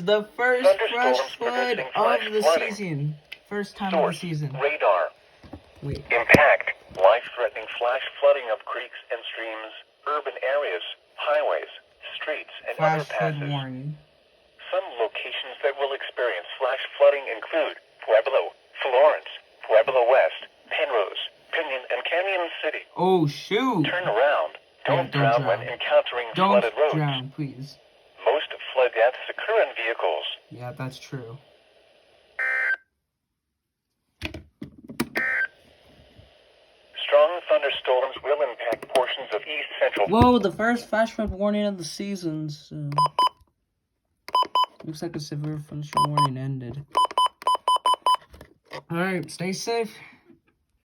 the first flash flood of the season. First time of the season. Radar. Wait. Impact. Life-threatening flash flooding of creeks and streams, urban areas, highways, streets, and Flash other flood passes. warning. Some locations that will experience flash flooding include Pueblo, Florence, Pueblo West, Penrose, Pinyon, and Canyon City. Oh, shoot. Turn around. Don't drown when encountering Don't flooded roads. drown, please. Most flood deaths occur in vehicles. Yeah, that's true. Strong thunderstorms will impact portions of east central. Whoa, the first flash flood warning of the season. So looks like a severe thunderstorm warning ended. Alright, stay safe.